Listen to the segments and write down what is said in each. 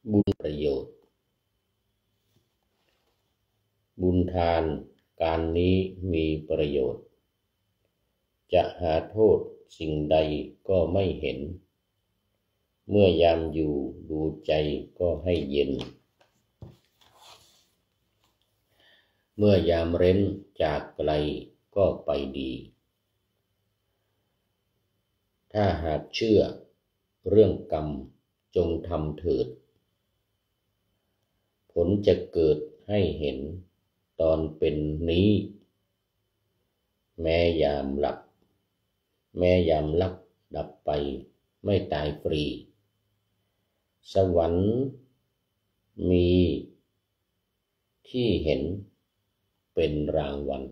บุญประโยชน์บุญทานการนี้มีประโยชน์จะหาโทษสิ่งใดก็ไม่เห็นเมื่อยามอยู่ดูใจก็ให้เย็นเมื่อยามเร้นจากไกลก็ไปดีถ้าหากเชื่อเรื่องกรรมจงทำเถิดผลจะเกิดให้เห็นตอนเป็นนี้แม้ยามหลับดับไปไม่ตายฟรีสวรรค์มีที่เห็นเป็นรางวัล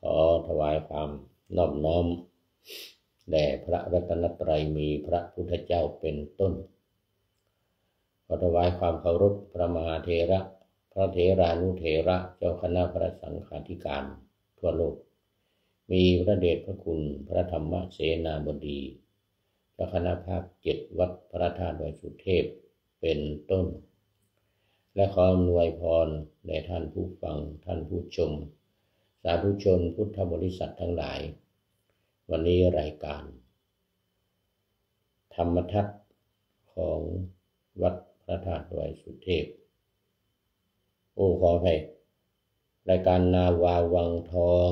ขอถวายความนอบน้อมแด่พระรัตนตรัยมีพระพุทธเจ้าเป็นต้นขอถวายความเคารพพระมหาเถระพระเถรานุเถระเจ้าคณะพระสังฆาธิการทั่วโลกมีพระเดชพระคุณพระธรรมเสนาบดีเจ้าคณะภาค7วัดพระธาตุดอยสุเทพเป็นต้นและขออำนวยพรแด่ท่านผู้ฟังท่านผู้ชมสาธุชนพุทธบริษัททั้งหลายวันนี้รายการธรรมทัศน์ของวัดพระธาตุดอยสุเทพขออภัยรายการนาวาวังทอง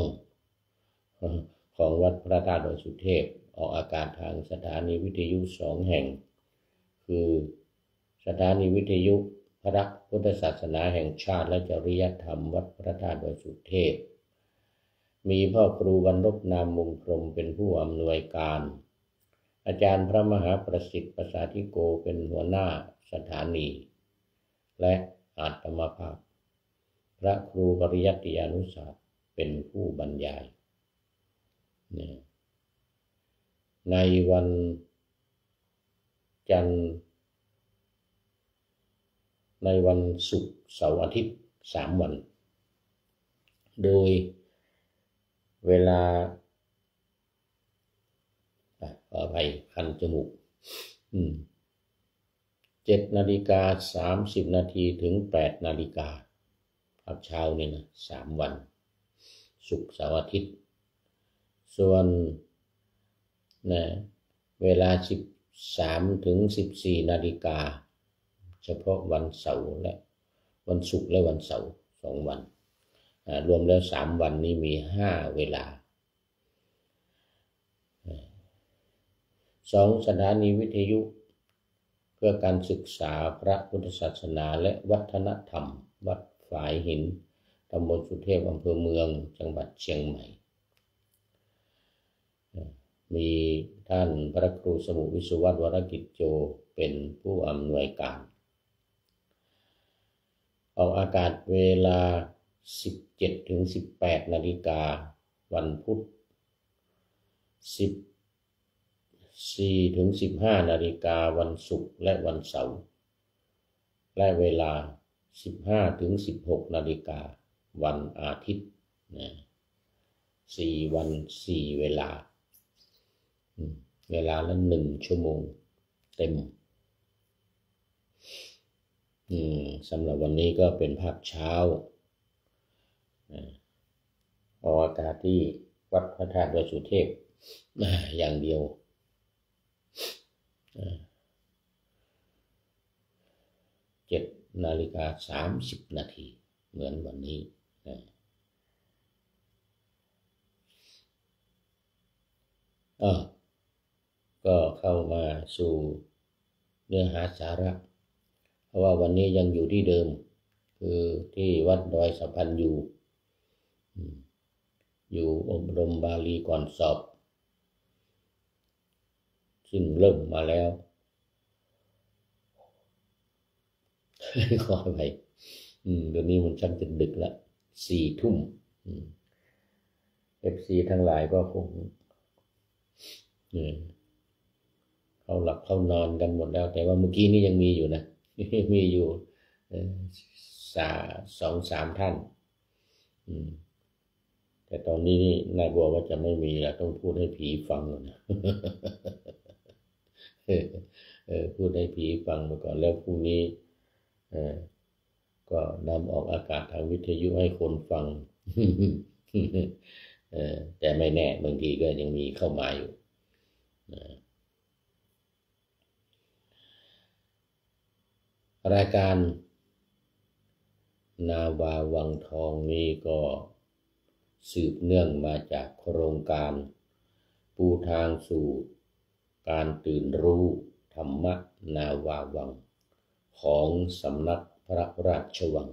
ของวัดพระธาตุดอยสุเทพออกอากาศทางสถานีวิทยุ2แห่งคือสถานีวิทยุพระพุทธศาสนาแห่งชาติและจริยธรรมวัดพระธาตุดอยสุเทพมีพ่อครูวรรณพนามมงคลเป็นผู้อำนวยการอาจารย์พระมหาประสิทธิ์ประสาธิโกเป็นหัวหน้าสถานีและอาตมาภาพพระครูปริยัติยานุศาสตร์เป็นผู้บรรยายในวันจันทร์ในวันศุกร์เสาร์อาทิตย์3วันโดยเวลาขอไปคันจมูก7:30 นาทีถึง8 นาฬิกาครับเช้านี่นะ3วันศุกร์เสาร์อาทิตย์ส่วนเวลา13 ถึง 14 นาฬิกาเฉพาะวันเสาร์และวันศุกร์และวันเสาร์2วันรวมแล้ว3วันนี้มี5เวลา2สถานีวิทยุเพื่อการศึกษาพระพุทธศาสนาและวัฒนธรรมวัดฝายหินตำบลสุเทพอำเภอเมืองจังหวัดเชียงใหม่มีท่านพระครูสมุวิสุวัฒน์วรกิจโจเป็นผู้อำนวยการออกอากาศเวลา17 ถึง 18 นาฬิกาวันพุธ14 ถึง 15 นาฬิกาวันศุกร์และวันเสาร์และเวลา15 ถึง 16 นาฬิกาวันอาทิตย์4วัน4เวลาละ1 ชั่วโมงเต็มสำหรับวันนี้ก็เป็นภาคเช้าออกอากาศที่วัดพระธาตุดอยสุเทพอย่างเดียว7:30 นาทีเหมือนวันนี้ก็เข้ามาสู่เนื้อหาสาระเพราะว่าวันนี้ยังอยู่ที่เดิมคือที่วัดดอยสะพันอยู่อบรมบาลีก่อนสอบซึ่งเริ่มมาแล้วขอไปเดี๋ยวนี้มันชักจะดึกละ4 ทุ่มFC ทั้งหลายก็คงเขาหลับเขานอนกันหมดแล้วแต่ว่าเมื่อกี้นี้ยังมีอยู่นะมีอยู่2-3 ท่านแต่ตอนนี้นายบัวว่าจะไม่มีแล้วต้องพูดให้ผีฟังนะพูดให้ ผีฟังมาก่อนแล้วพรุ่งนี้ก็นำออกอากาศทางวิทยุให้คนฟัง แต่ไม่แน่บางทีก็ยังมีเข้ามาอยู่รายการนาวาวังทองนี้ก็สืบเนื่องมาจากโครงการปูทางสู่การตื่นรู้ธรรมนาวาวังของสำนักพระราชวัง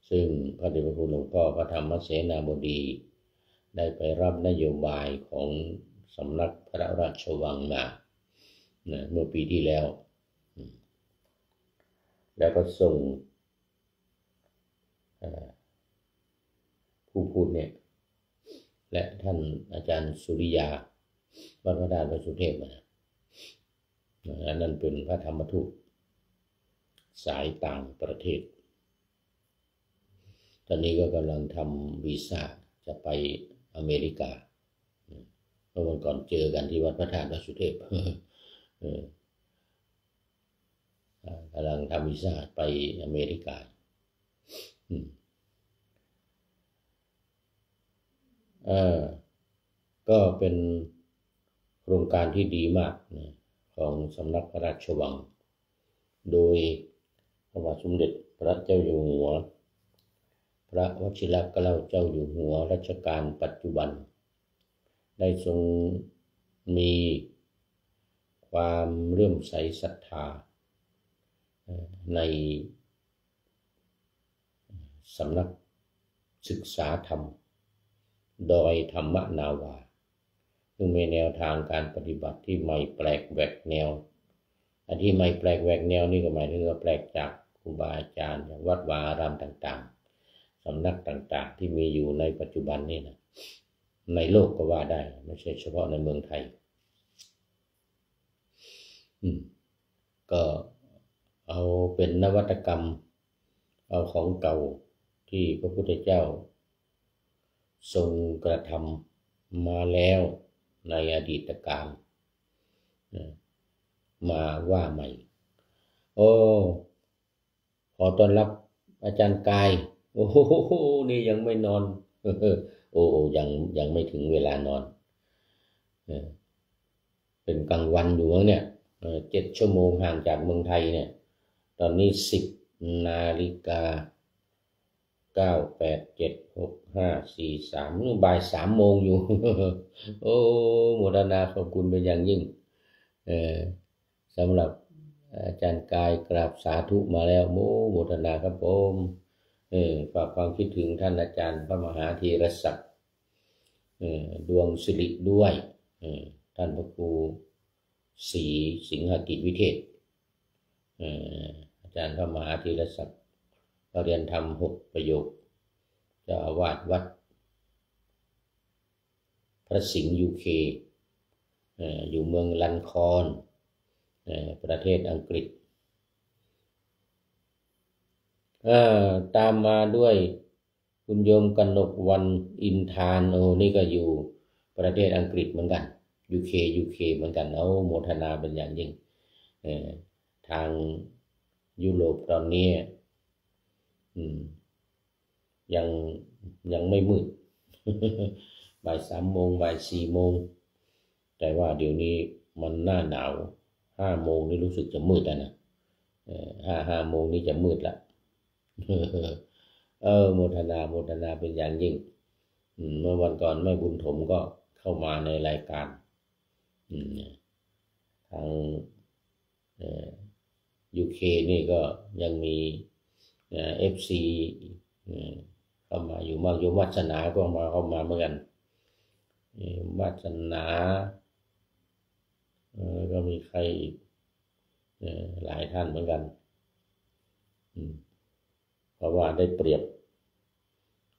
ซึ่งพระเดชพระคุณหลวงพ่อพระธรรมเสนาบดีได้ไปรับนโยบายของสำนักพระราชวังมาเมื่อปีที่แล้วแล้วก็ส่งผู้พูดเนี่ยและท่านอาจารย์สุริยาวัดพระธาตุวดสุเทพอันนั้นเป็นพระธรรมทูตสายต่างประเทศตอนนี้ก็กำลังทำวีซ่าจะไปอเมริกาเมื่อวันก่อนเจอกันที่วัดพระธาตุวดสุเทพกำลังทำวีซ่าไปอเมริกาก็เป็นโครงการที่ดีมากของสำนักพระราชวังโดยพระบาทสมเด็จพระเจ้าอยู่หัวพระวชิรเกล้าเจ้าอยู่หัวรัชกาลปัจจุบันได้ทรงมีความเลื่อมใสศรัทธาในสำนักศึกษาธรรมโดยธรรมนาวาซึ่งมีแนวทางการปฏิบัติที่ไม่แปลกแหวกแนวอันที่ไม่แปลกแหวกแนวนี่ก็หมายถึงว่าแปลกจากครูบาอาจารย์วัดวาอารามต่างๆสำนักต่างๆที่มีอยู่ในปัจจุบันนี่นะในโลกก็ว่าได้ไม่ใช่เฉพาะในเมืองไทยก็เอาเป็นนวัตกรรมเอาของเก่าที่พระพุทธเจ้าทรงกระทำมาแล้วในอดีตกาลมาว่าใหม่ขอต้อนรับอาจารย์กายโอ้โหนี่ยังไม่นอนยังไม่ถึงเวลานอนเป็นกลางวันอยู่เนี่ย7 ชั่วโมงห่างจากเมืองไทยเนี่ยตอนนี้10 นาฬิกา9 8 7 6 5 4 3นู่นบ่าย3 โมงอยู่ โมทนาขอบคุณเป็นอย่างยิ่งสำหรับอาจารย์กายกราบสาธุมาแล้วโมทนาครับผมฝากความคิดถึงท่านอาจารย์พระมหาธีรศักดิ์ดวงสิริด้วยท่านพระครูศรีสิงหกิจวิเทศอาจารย์พระมหาธีรศักดิ์เรียนธรรม6 ประโยคเจ้าอาวาสวัดพระสิงห์UKอยู่เมืองลันคอนประเทศอังกฤษตามมาด้วยคุณโยมกนกวันอินทานนี่ก็อยู่ประเทศอังกฤษเหมือนกัน UK เหมือนกันโมทนาเป็นอย่างยิ่งทางยุโรปตอนนี้ยังไม่มืด บ่าย3 โมงบ่าย4 โมงแต่ว่าเดี๋ยวนี้มันหน้าหนาว5 โมงนี่รู้สึกจะมืดแล้วนะ5 โมงนี่จะมืดละโมทนาเป็นอย่างยิ่งเมื่อวันก่อนแม่บุญถมก็เข้ามาในรายการทางUK นี่ก็ยังมีFC เข้ามาอยู่มากโยมวัฒนาก็เข้ามาเหมือนกันวัฒนาก็มีใครอีกหลายท่านเหมือนกันเพราะว่าได้เปรียบ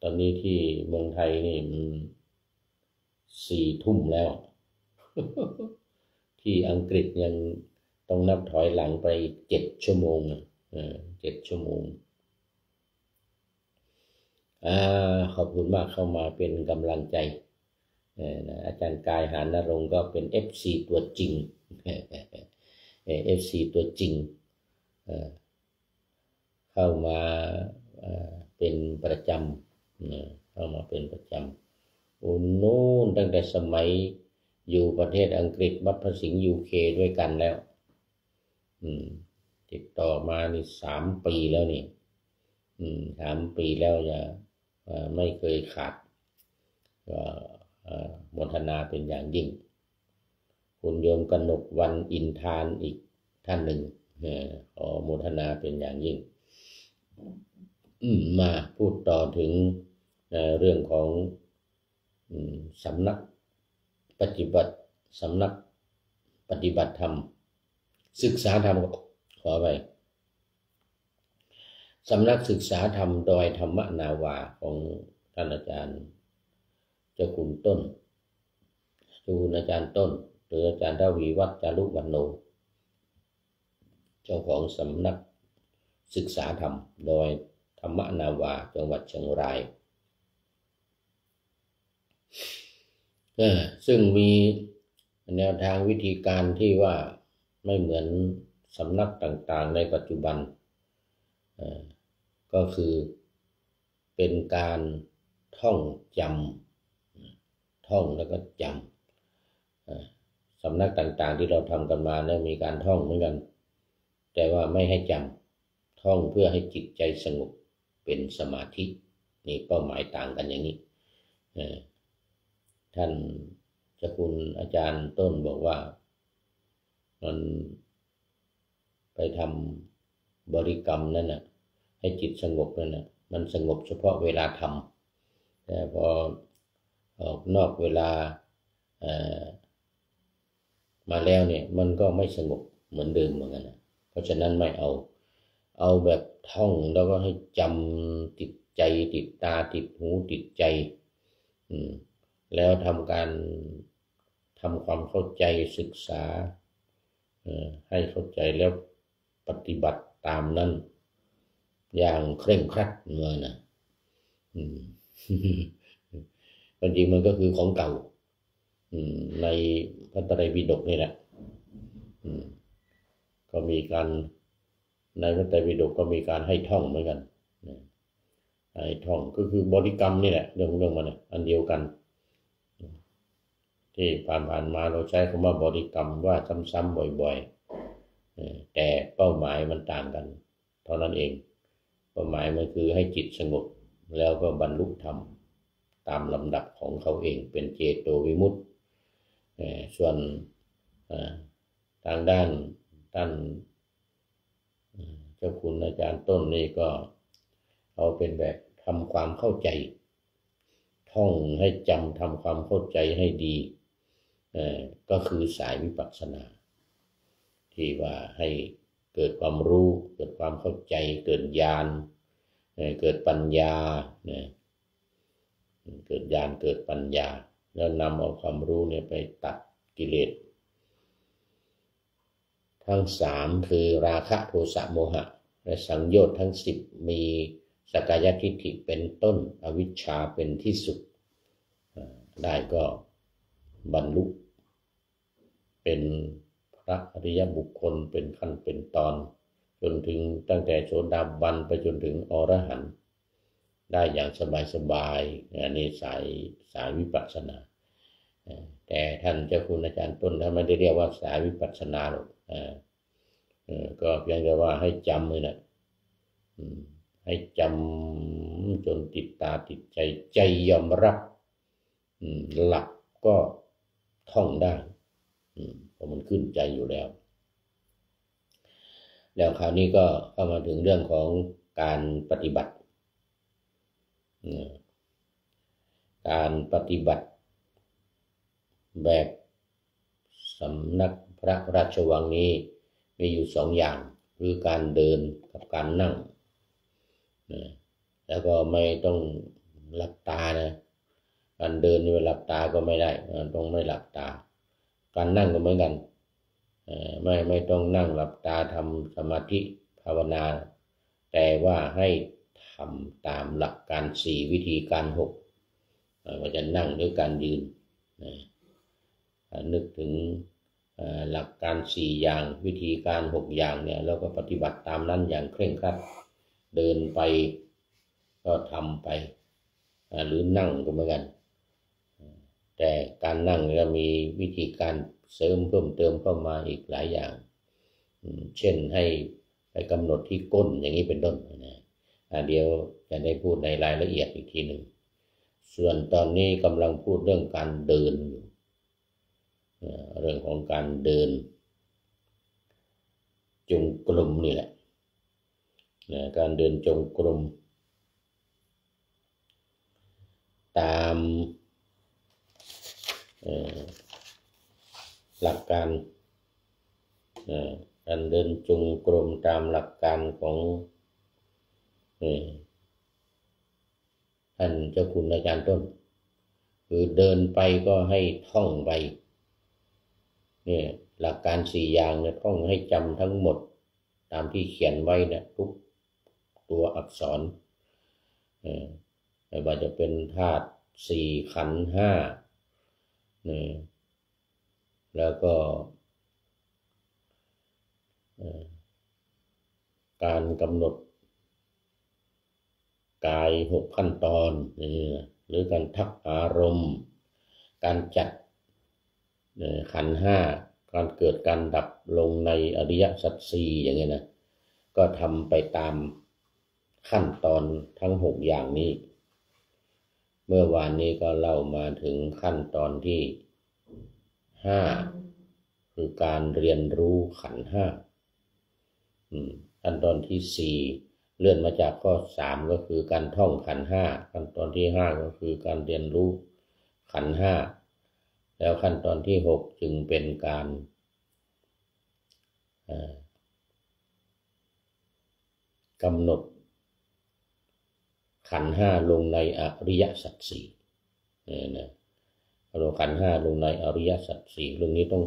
ตอนนี้ที่เมืองไทยนี่มัน4 ทุ่มแล้ว ที่อังกฤษยังต้องนับถอยหลังไป7 ชั่วโมง7 ชั่วโมงขอบคุณมากเข้ามาเป็นกำลังใจอาจารย์กายหานรงค์ก็เป็น FC ตัวจริง FC ตัวจริงเข้ามาเป็นประจำเข้ามาเป็นประจำนู้นตั้งแต่สมัยอยู่ประเทศอังกฤษวัดพระสิงห์ UK ด้วยกันแล้วติดต่อมานี่3 ปีแล้วนี่3 ปีแล้วจะไม่เคยขาดก็โมทนาเป็นอย่างยิ่งคุณโยมกนกวันอินทานอีกท่านหนึ่งขอโมทนาเป็นอย่างยิ่งมาพูดต่อถึงเรื่องของสำนักปฏิบัติธรรมศึกษาธรรมขอไปสำนักศึกษาธรรมดอยธรรมนาวาของท่านอาจารย์เจ้าคุณต้นอาจารย์ต้นหรืออาจารย์ทวีวัฒน์จารุวรรณโนเจ้าของสำนักศึกษาธรรมดอยธรรมนาวาจังหวัดเชียงรายซึ่งมีแนวทางวิธีการที่ว่าไม่เหมือนสำนักต่างๆในปัจจุบันก็คือเป็นการท่องจำท่องแล้วก็จำสำนักต่างๆที่เราทำกันมาเนี่ยมีการท่องเหมือนกันแต่ว่าไม่ให้จำท่องเพื่อให้จิตใจสงบเป็นสมาธินี่เป้าหมายต่างกันอย่างนี้ท่านเจ้าคุณอาจารย์ต้นบอกว่ามันไปทำบริกรรมนั่นน่ะให้จิตสงบนั่นน่ะมันสงบเฉพาะเวลาทำแต่พอออกนอกเวลามาแล้วเนี่ยมันก็ไม่สงบเหมือนเดิมเหมือนกันนะเพราะฉะนั้นไม่เอาแบบท่องแล้วก็ให้จำติดใจติดตาติดหูติดใจแล้วทำความเข้าใจศึกษาให้เข้าใจแล้วปฏิบัติตามนั้นอย่างเคร่งครัดเมื่อนะจริงมันก็คือของเก่าในพระไตรปิฎกนี่แหละก็มีการในพระไตรปิฎกก็มีการให้ท่องเหมือนกันให้ท่องก็คือบริกรรมนี่แหละเรื่องมันอันเดียวกันที่ผ่านมาเราใช้คำว่าบริกรรมว่าซ้ำๆบ่อยๆแต่เป้าหมายมันต่างกันเท่านั้นเองเป้าหมายมันคือให้จิตสงบแล้วก็บรรลุธรรมตามลำดับของเขาเองเป็นเจโตวิมุตติส่วนทางด้านท่านเจ้าคุณอาจารย์ต้นนี่ก็เอาเป็นแบบทำความเข้าใจท่องให้จำทำความเข้าใจให้ดีก็คือสายวิปัสสนาที่ว่าให้เกิดความรู้เกิดความเข้าใจเกิดญาณเกิดปัญญาเกิดญาณเกิดปัญญาแล้วนำเอาความรู้เนี่ยไปตัดกิเลสทั้ง3คือราคะโทสะโมหะและสังโยชน์ทั้ง10มีสักกายทิฏฐิเป็นต้นอวิชชาเป็นที่สุดได้ก็บรรลุเป็นพระอริยบุคคลเป็นขั้นเป็นตอนจนถึงตั้งแต่โสดาบันไปจนถึงอรหันต์ได้อย่างสบายๆนี่สายวิปัสสนาแต่ท่านเจ้าคุณอาจารย์ต้นท่านไม่ได้เรียกว่าสายวิปัสสนาหรอกก็เพียงแต่ว่าให้จำเลยนะให้จำจนติดตาติดใจยอมรับหลักก็ท่องได้เพราะมันขึ้นใจอยู่แล้วคราวนี้ก็เข้ามาถึงเรื่องของการปฏิบัติแบบสำนักพระราชวังนี้มีอยู่2 อย่างคือการเดินกับการนั่งแล้วก็ไม่ต้องหลับตานะการเดินเวลาหลับตาก็ไม่ได้ต้องไม่หลับตาการนั่งก็เหมือนกันไม่ต้องนั่งหลับตาทำสมาธิภาวนาแต่ว่าให้ทำตามหลักการ4วิธีการ6ว่าจะนั่งหรือการยืนนึกถึง หลักการ4อย่างวิธีการ6อย่างเนี่ยเราก็ปฏิบัติตามนั้นอย่างเคร่งครัดเดินไปก็ทำไปหรือนั่งก็เหมือนกันแต่การนั่งก็มีวิธีการเสริมเพิ่มเติมเข้ามาอีกหลายอย่างเช่นให้ไปกำหนดที่ก้นอย่างนี้เป็นต้นนะเดี๋ยวจะได้พูดในรายละเอียดอีกทีหนึ่งส่วนตอนนี้กำลังพูดเรื่องการเดินอยู่เรื่องของการเดินจงกรมนี่แหละการเดินจงกรมตามหลักการการเดินจงกรมตามหลักการของท่านเจ้าคุณอาจารย์ต้นคือเดินไปก็ให้ท่องไปเนี่ยหลักการ4อย่างเนี่ยท่องให้จำทั้งหมดตามที่เขียนไว้เนี่ยทุกตัวอักษรไม่ว่าจะเป็นธาตุ4ขันธ์5แล้วก็การกำหนดกาย6ขั้นตอนหรือการทักอารมณ์การจัดขันธ์5การเกิดการดับลงในอริยสัจ4อย่างเงี้ยนะก็ทำไปตามขั้นตอนทั้ง6อย่างนี้เมื่อวานนี้ก็เล่ามาถึงขั้นตอนที่5คือการเรียนรู้ขันธ์5ขั้นตอนที่4เลื่อนมาจากข้อ3ก็คือการท่องขันธ์5ขั้นตอนที่5ก็คือการเรียนรู้ขันธ์5แล้วขั้นตอนที่6จึงเป็นการกำหนดขันธ์5ลงในอริยสัจ4นะเราขันธ์5ลงในอริยสัจ4เรื่องนี้ต้อง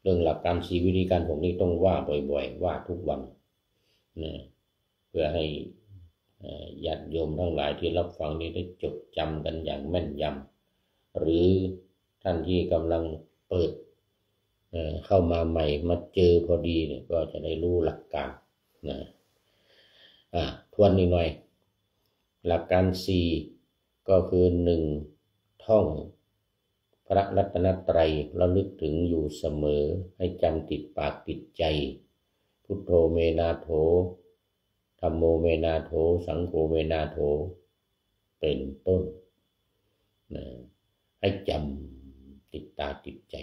เรื่องหลักการ4วิธีการผมนี้ต้องว่าบ่อยๆว่าทุกวันนะเพื่อให้ญาติโยมทั้งหลายที่รับฟังนี้ได้จดจำกันอย่างแม่นยำหรือท่านที่กำลังเปิดเข้ามาใหม่มาเจอพอดีเนี่ยก็จะได้รู้หลักการนะทวนอีกหน่อยหลักการ4ก็คือ1ท่องพระรัตนตรัยระลึกถึงอยู่เสมอให้จำติดปากติดใจพุทโธเมนาโถธัมโมเมนาโถสังโฆเมนาโถเป็นต้นให้จำติดตาติดใจ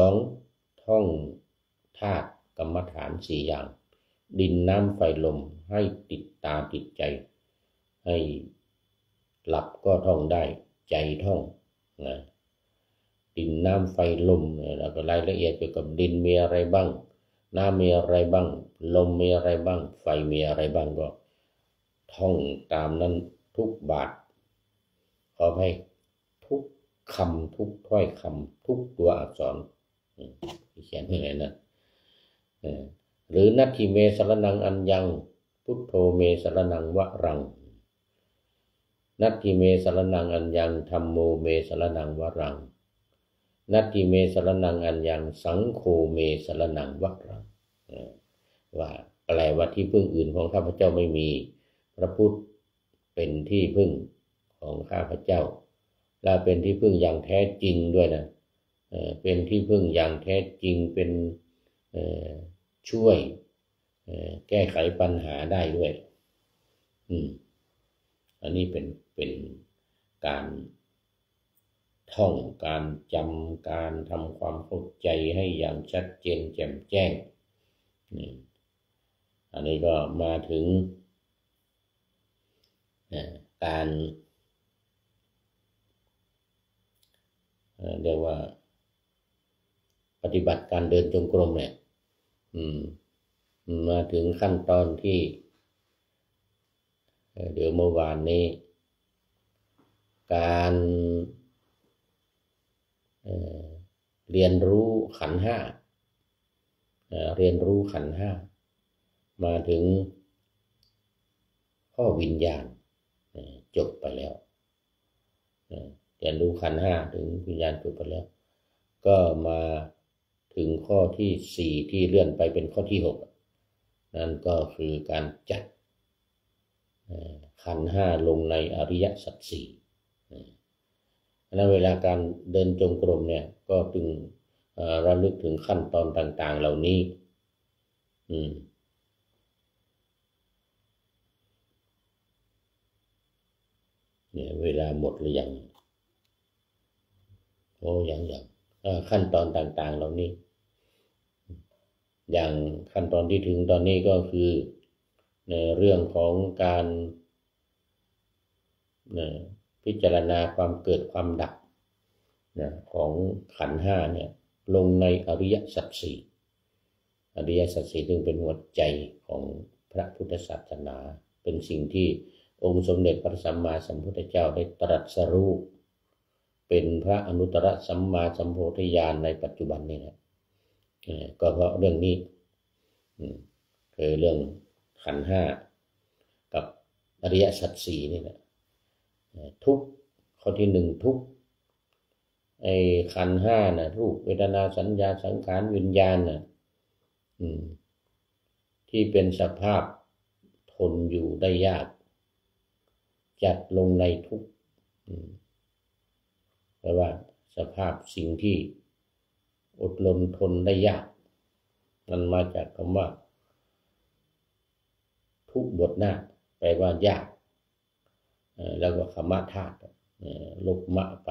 2ท่องธาตุกรรมฐาน4อย่างดินน้ำไฟลมให้ติดตาติดใจให้หลับก็ท่องได้ใจท่องนะดินน้ำไฟลมแล้วก็รายละเอียดเกี่ยวกับดินมีอะไรบ้างน้ำมีอะไรบ้างลมมีอะไรบ้างไฟมีอะไรบ้างก็ท่องตามนั้นทุกบาทขอให้ทุกคำทุกถ้อยคำทุกตัวอักษรเขียนให้เลยนะหรือนัตถิเมสรนังอัญญังพุทโธเมสรนังวรังนัตถิเมสรนังอัญญังธัมโมเมสรนังวรังนัตถิเมสรนังอัญญังสังโฆเมสรนังวรังว่าแปลว่าที่พึ่งอื่นของข้าพเจ้าไม่มีพระพุทธเป็นที่พึ่งของข้าพเจ้าและเป็นที่พึ่งอย่างแท้จริงด้วยนะเป็นที่พึ่งอย่างแท้จริงเป็นช่วยแก้ไขปัญหาได้ด้วยอันนี้เป็นการท่องการจำการทำความเข้าใจให้อย่างชัดเจนแจ่มแจ้งอันนี้ก็มาถึงการเรียกว่าปฏิบัติการเดินจงกรมเนี่ยมาถึงขั้นตอนที่เดี๋ยวเมื่อวานนี้การเรียนรู้ขันธ์5เรียนรู้ขันธ์5มาถึงข้อวิญญาณจบไปแล้วเรียนรู้ขันธ์5ถึงวิญญาณจบไปแล้วก็มา ถึงข้อที่ 4ที่เลื่อนไปเป็นข้อที่ 6นั่นก็คือการจัดขันธ์ 5ลงในอริยสัจ 4แล้วเวลาการเดินจงกรมเนี่ยก็ถึงระลึกถึงขั้นตอนต่างๆเหล่านี้เนี่ยเวลาหมดหรือยังอย่างขั้นตอนต่างๆเหล่านี้อย่างขั้นตอนที่ถึงตอนนี้ก็คือในเรื่องของการพิจารณาความเกิดความดับของขันธ์ 5เนี่ยลงในอริยสัจ 4อริยสัจ 4ซึ่งเป็นหัวใจของพระพุทธศาสนาเป็นสิ่งที่องค์สมเด็จพระสัมมาสัมพุทธเจ้าได้ตรัสรู้เป็นพระอนุตตรสัมมาสัมโพธิญาณในปัจจุบันนี้นะก็เพราะเรื่องนี้คือเรื่องขันธ์ 5กับอริยสัจ 4นี่แหละทุกข้อที่ 1ทุกขันธ์ 5นะรูปเวทนาสัญญาสังขารวิญญาณนะที่เป็นสภาพทนอยู่ได้ยากจัดลงในทุกข์แปลว่าสภาพสิ่งที่อดรนทนได้ยากมันมาจากคำว่าทุกข์บทหน้าแปลว่ายากแล้วก็คำว่าธาตุลบมะไป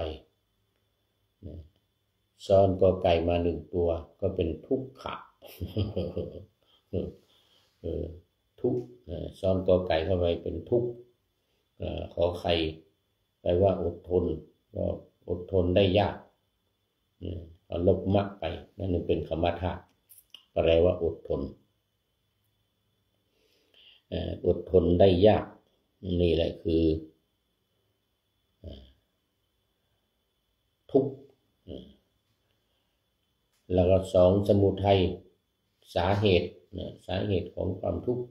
ซ้อนกอไก่มา1ตัวก็เป็นทุกขะทุกซ้อนกอไก่เข้าไปเป็นทุกขอไข่แปลว่าอดทนก็อดทนได้ยากเอาลบมะไปนั่นเป็นคำว่าธาตุแปลว่าอดทนอดทนได้ยากนี่แหละคือทุกข์แล้วก็2สมุทัยสาเหตุของความทุกข์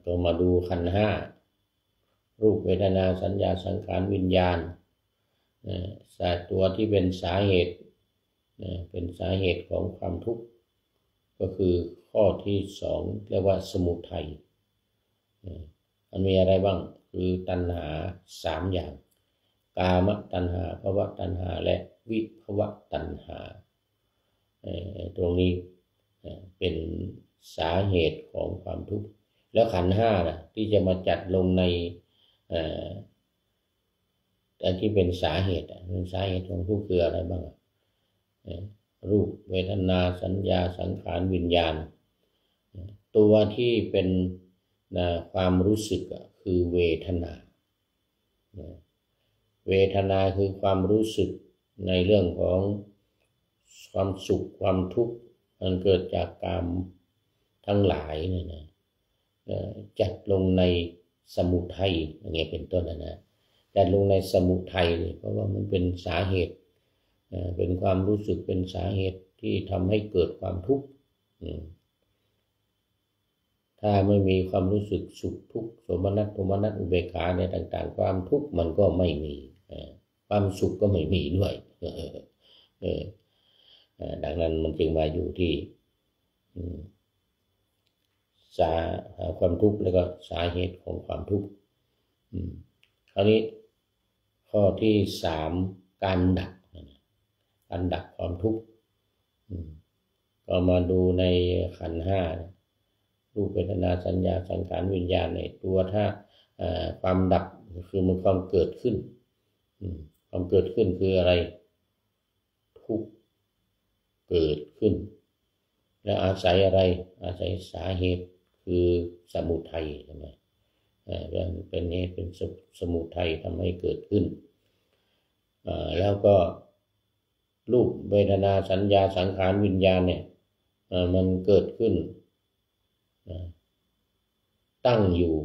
ก็มาดูขันธ์ 5รูปเวทนาสัญญาสังขารวิญญาณตัวที่เป็นสาเหตุของความทุกข์ก็คือข้อที่ 2เรียกว่าสมุทัยมันมีอะไรบ้างคือตัณหา3อย่างกามตัณหาภวตัณหาและวิภวตัณหาตรงนี้เป็นสาเหตุของความทุกข์แล้วขันธ์ 5นะที่จะมาจัดลงในแต่ที่เป็นสาเหตุของทุกข์คืออะไรบ้างรูปเวทนาสัญญาสังขารวิญญาณตัวที่เป็นความรู้สึกคือเวทนาคือความรู้สึกในเรื่องของความสุขความทุกข์มันเกิดจากกามทั้งหลายเนี่ยนะจัดลงในสมุทัยอย่างเงี้ยเป็นต้นนะจัดลงในสมุทัยเลยเพราะว่ามันเป็นสาเหตุเป็นความรู้สึกเป็นสาเหตุที่ทำให้เกิดความทุกข์ถ้าไม่มีความรู้สึกสุขทุกข์โสมนัสโทมนัสอุเบกขาในต่างๆความทุกข์มันก็ไม่มีความสุขก็ไม่มีด้วยดังนั้นมันจึงมาอยู่ที่ความทุกข์แล้วก็สาเหตุของความทุกข์คราวนี้ข้อที่ 3การดับความทุกข์ก็มาดูในขันธ์ 5รูปเวทนาสัญญาสังขารวิญญาณในตัวถ้าความดับคือมันความเกิดขึ้นความเกิดขึ้นคืออะไรทุกข์เกิดขึ้นและอาศัยอะไรอาศัยสาเหตุคือสมุทัยใช่ไหมเป็นเหตุเป็นสมุทัยทำให้เกิดขึ้นแล้วก็รูปเวทนาสัญญาสังขารวิญญาณเนี่ยมันเกิดขึ้นตั้งอยู่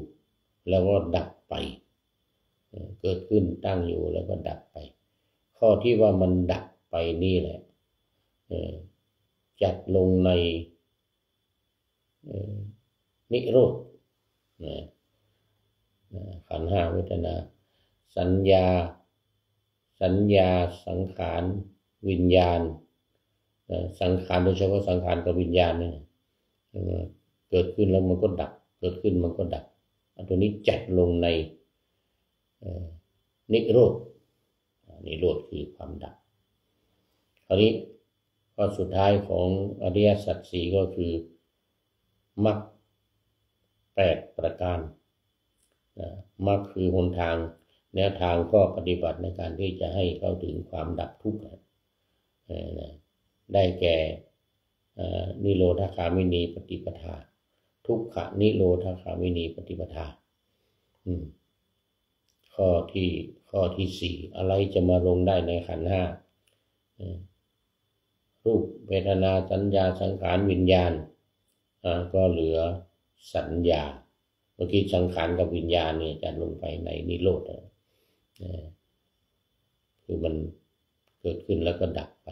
แล้วก็ดับไปเกิดขึ้นตั้งอยู่แล้วก็ดับไปข้อที่ว่ามันดับไปนี่แหละจัดลงในนิโรธขันธ์ 5เวทนาสัญญาสังขารวิญญาณ สังขารโดยเฉพาะสังขารกับวิญญาณเนี่ยเกิดขึ้นแล้วมันก็ดับเกิดขึ้นมันก็ดับอันตัวนี้จัดลงในนิโรธนิโรธคือความดับคราวนี้ข้อสุดท้ายของอริยสัจสี่ก็คือมรรค8ประการมรรคคือหนทางแนวทางก็ปฏิบัติในการที่จะให้เข้าถึงความดับทุกข์ได้แก่นิโรธคามินีปฏิปทาทุกขนิโรธคามินีปฏิปทาข้อที่สี่อะไรจะมาลงได้ในขันธ์ห้ารูปเวทนาสัญญาสังขารวิญญาณก็เหลือสัญญาเมื่อกี้สังขารกับวิญญาณนี่จะลงไปในนิโรธคือมันเกิดขึ้นแล้วก็ดับไป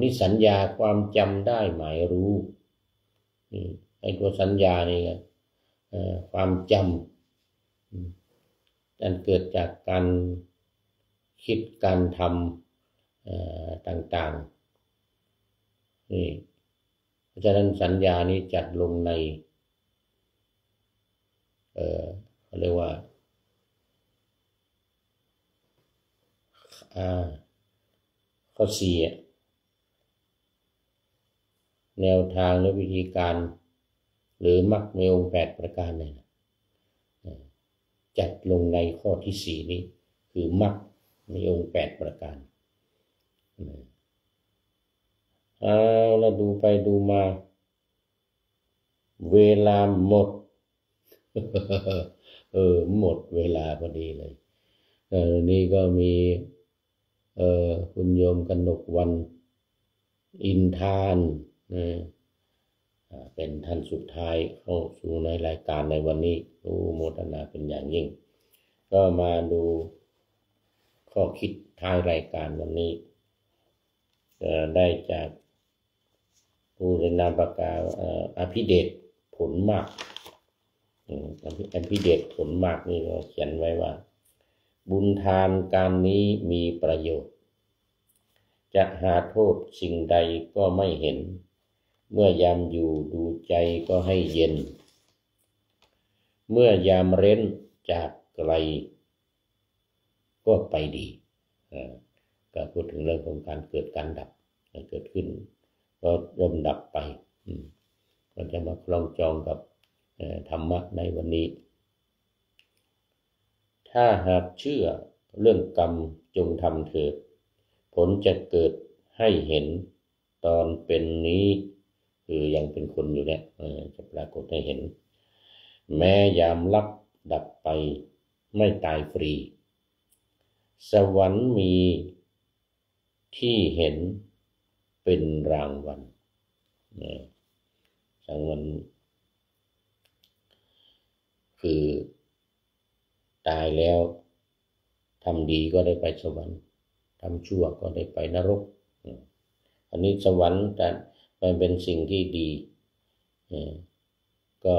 นี่สัญญาความจำได้หมายรู้ไอ้ตัวสัญญานี่ความจำนั่นเกิดจากการคิดการทำต่างๆนี่เพราะฉะนั้นสัญญานี้จัดลงในเขาเรียกว่าข้อสี่แนวทางและวิธีการหรือมรรคในองค์8ประการเนี่ยจัดลงในข้อที่สี่นี้คือมรรคในองค์8ประการแล้วดูไปดูมาเวลาหมดหมดเวลาพอดีเลยนี่ก็มีคุณโยมกนกวรรณอินทานเป็นท่านสุดท้ายเข้าสู่ในรายการในวันนี้โมทนาเป็นอย่างยิ่งก็มาดูข้อคิดท้ายรายการวันนี้ได้จากผู้เรียนนามปากกาอภิเดชผลมากอภิเดชผลมากนี่ก็เขียนไว้ว่าบุญทานการนี้มีประโยชน์จะหาโทษสิ่งใดก็ไม่เห็นเมื่อยามอยู่ดูใจก็ให้เย็นเมื่อยามเร้นจากไกลก็ไปดีก็พูดถึงเรื่องของการเกิดการดับเกิดขึ้นก็ย่อมดับไปก็จะมาคล้องจองกับธรรมะในวันนี้ถ้าหากเชื่อเรื่องกรรมจงทำเถิดผลจะเกิดให้เห็นตอนเป็นนี้คือยังเป็นคนอยู่เนี่ยจะปรากฏให้เห็นแม้ยามลับดับไปไม่ตายฟรีสวรรค์มีที่เห็นเป็นรางวัลรางวัลคือตายแล้วทำดีก็ได้ไปสวรรค์ทำชั่วก็ได้ไปนรกอันนี้สวรรค์แต่มันเป็นสิ่งที่ดีก็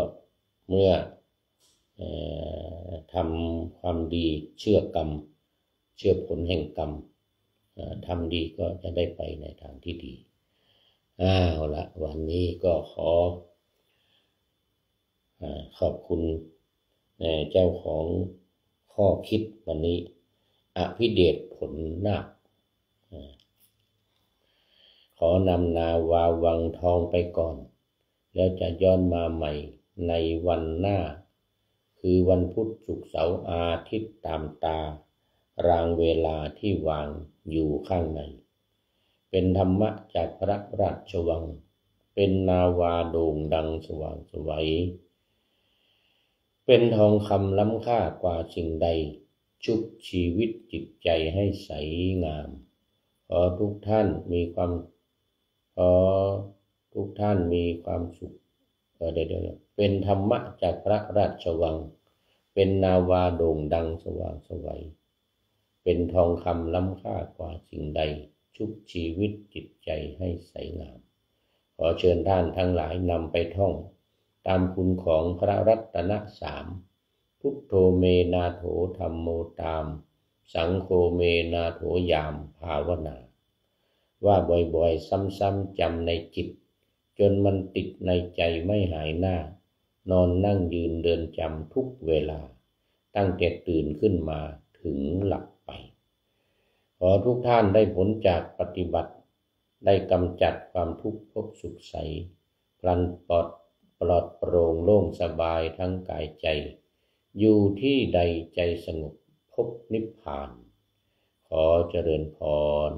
เมื่อทำความดีเชื่อกรรมเชื่อผลแห่งกรรมทำดีก็จะได้ไปในทางที่ดีเอาละวันนี้ก็ขอบคุณเจ้าของข้อคิดวันนี้อภิเดชผลนาคขอนำนาวาวังทองไปก่อนแล้วจะย้อนมาใหม่ในวันหน้าคือวันพุธศุกร์เสาร์อาทิตย์ตามตารางเวลาที่วางอยู่ข้างในเป็นธรรมะจากพระราชวังเป็นนาวาโด่งดังสว่างไสวเป็นทองคำล้ำค่ากว่าสิ่งใดชุบชีวิตจิตใจให้ใสงามขอทุกท่านมีความสุขเป็นธรรมะจากพระราชวังเป็นนาวาโด่งดังสว่างไสวเป็นทองคำล้ำค่ากว่าสิ่งใดชุบชีวิตจิตใจให้ใสงามขอเชิญท่านทั้งหลายนำไปท่องตามคุณของพระรัตนสามพุทโธเมนาโถธัมโมตามสังโฆเมนาโถยามภาวนา ว่าบ่อยๆซ้ำๆจำในจิตจนมันติดในใจไม่หายหน้านอนนั่งยืนเดินจำทุกเวลาตั้งแต่ตื่นขึ้นมาถึงหลับไปขอทุกท่านได้ผลจากปฏิบัติได้กำจัดความทุกข์พบสุขใสพลันปลอดโปร่งโล่งสบายทั้งกายใจอยู่ที่ใดใจสงบพบนิพพานขอเจริญพร